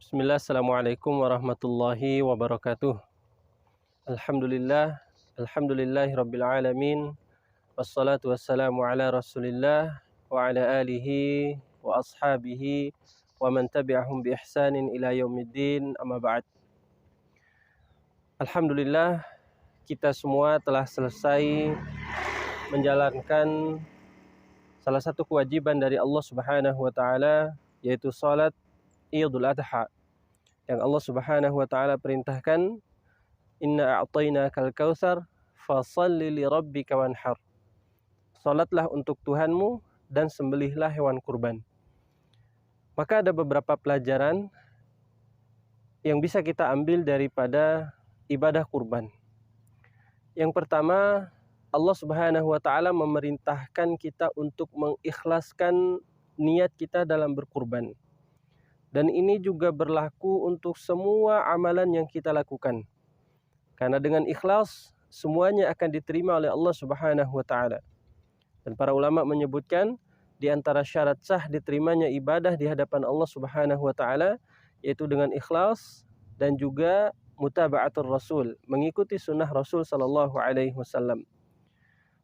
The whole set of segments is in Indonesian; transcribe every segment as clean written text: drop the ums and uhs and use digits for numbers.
Bismillah, assalamualaikum warahmatullahi wabarakatuh. Alhamdulillah, alhamdulillahi rabbil alamin. Wassalatu wassalamu ala rasulillah wa ala alihi wa ashabihi wa man tabi'ahum bi ihsanin ila yaumiddin, amma ba'd. Alhamdulillah, kita semua telah selesai menjalankan salah satu kewajiban dari Allah Subhanahu wa taala, yaitu salat Idul Adha, yang Allah Subhanahu wa taala perintahkan, inna a'tainakal kautsar fashalli li rabbika wanhar. Salatlah untuk Tuhanmu dan sembelihlah hewan kurban. Maka ada beberapa pelajaran yang bisa kita ambil daripada ibadah kurban. Yang pertama, Allah Subhanahu wa taala memerintahkan kita untuk mengikhlaskan niat kita dalam berkurban. Dan ini juga berlaku untuk semua amalan yang kita lakukan. Karena dengan ikhlas, semuanya akan diterima oleh Allah Subhanahu wa taala. Dan para ulama menyebutkan, di antara syarat sah diterimanya ibadah di hadapan Allah Subhanahu wa taala, yaitu dengan ikhlas dan juga mutaba'atul Rasul, mengikuti sunnah Rasul sallallahu alaihi wasallam.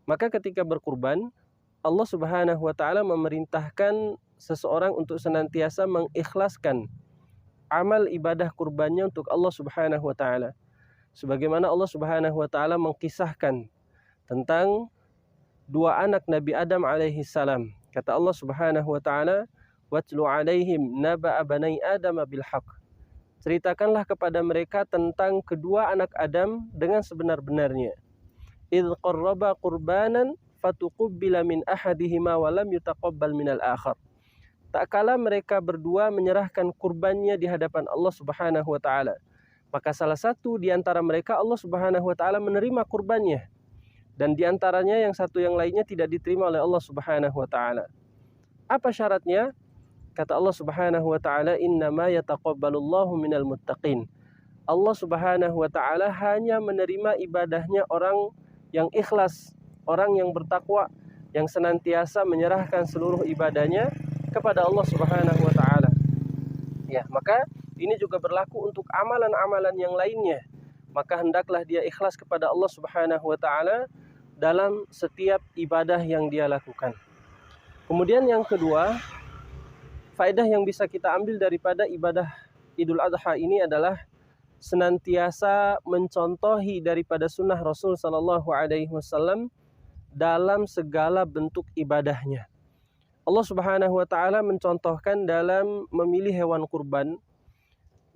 Maka ketika berkurban, Allah Subhanahu wa taala memerintahkan seseorang untuk senantiasa mengikhlaskan amal ibadah kurbannya untuk Allah Subhanahu wa taala. Sebagaimana Allah Subhanahu wa taala mengkisahkan tentang dua anak Nabi Adam alaihi salam. Kata Allah Subhanahu wa taala, "Watlu alaihim naba'a bani Adam bil haqq." Ceritakanlah kepada mereka tentang kedua anak Adam dengan sebenar-benarnya. "Idz qarraba qurbanan fatuqubbila min ahadihima wa lam yutaqabbal minal akhar." Tak kala mereka berdua menyerahkan kurbannya di hadapan Allah Subhanahu wa taala, maka salah satu di antara mereka Allah Subhanahu wa taala menerima kurbannya, dan di antaranya yang satu yang lainnya tidak diterima oleh Allah Subhanahu wa taala. Apa syaratnya? Kata Allah Subhanahu wa taala, "Innama yataqabbalullahu minal muttaqin." Allah Subhanahu wa taala hanya menerima ibadahnya orang yang ikhlas, orang yang bertakwa, yang senantiasa menyerahkan seluruh ibadahnya kepada Allah Subhanahu wa taala. Ya, maka ini juga berlaku untuk amalan-amalan yang lainnya. Maka hendaklah dia ikhlas kepada Allah Subhanahu wa taala dalam setiap ibadah yang dia lakukan. Kemudian yang kedua, faedah yang bisa kita ambil daripada ibadah Idul Adha ini adalah senantiasa mencontohi daripada sunnah Rasul sallallahu alaihi wasallam dalam segala bentuk ibadahnya. Allah Subhanahu wa taala mencontohkan dalam memilih hewan kurban.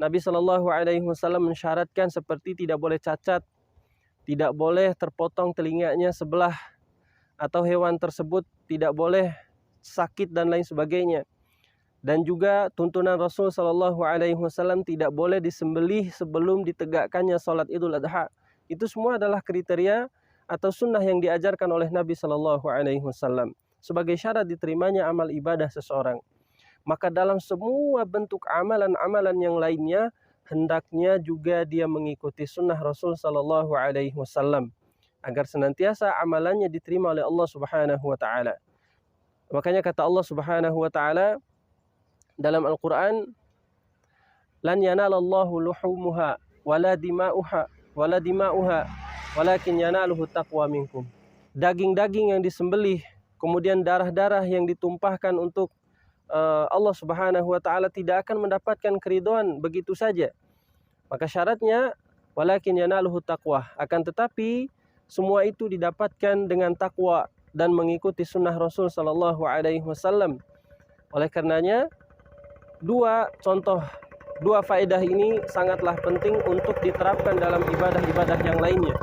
Nabi sallallahu alaihi wasallam mensyaratkan seperti tidak boleh cacat, tidak boleh terpotong telinganya sebelah, atau hewan tersebut tidak boleh sakit dan lain sebagainya. Dan juga tuntunan Rasul sallallahu alaihi wasallam tidak boleh disembelih sebelum ditegakkannya salat Idul Adha. Itu semua adalah kriteria atau sunnah yang diajarkan oleh Nabi sallallahu alaihi wasallam sebagai syarat diterimanya amal ibadah seseorang. Maka dalam semua bentuk amalan-amalan yang lainnya, hendaknya juga dia mengikuti sunnah Rasul sallallahu alaihi wasallam agar senantiasa amalannya diterima oleh Allah Subhanahu wa taala. Makanya kata Allah Subhanahu wa taala dalam Al-Qur'an, "Lan yanalallahu luhumuha wala dima'uha walakin yanaluhu taqwa minkum." Daging-daging yang disembelih, kemudian darah-darah yang ditumpahkan untuk Allah Subhanahu wa taala tidak akan mendapatkan keridhaan begitu saja. Maka syaratnya walakin yanaluhu taqwa, akan tetapi semua itu didapatkan dengan takwa dan mengikuti sunnah Rasul sallallahu alaihi wasallam. Oleh karenanya, dua faedah ini sangatlah penting untuk diterapkan dalam ibadah-ibadah yang lainnya.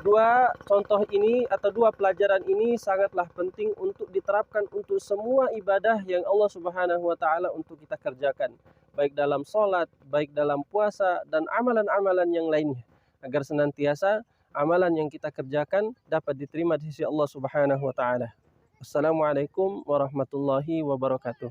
Dua contoh ini atau dua pelajaran ini sangatlah penting untuk diterapkan untuk semua ibadah yang Allah Subhanahu wa taala untuk kita kerjakan, baik dalam sholat, baik dalam puasa, dan amalan-amalan yang lainnya, agar senantiasa amalan yang kita kerjakan dapat diterima di sisi Allah Subhanahu wa taala. Wassalamualaikum warahmatullahi wabarakatuh.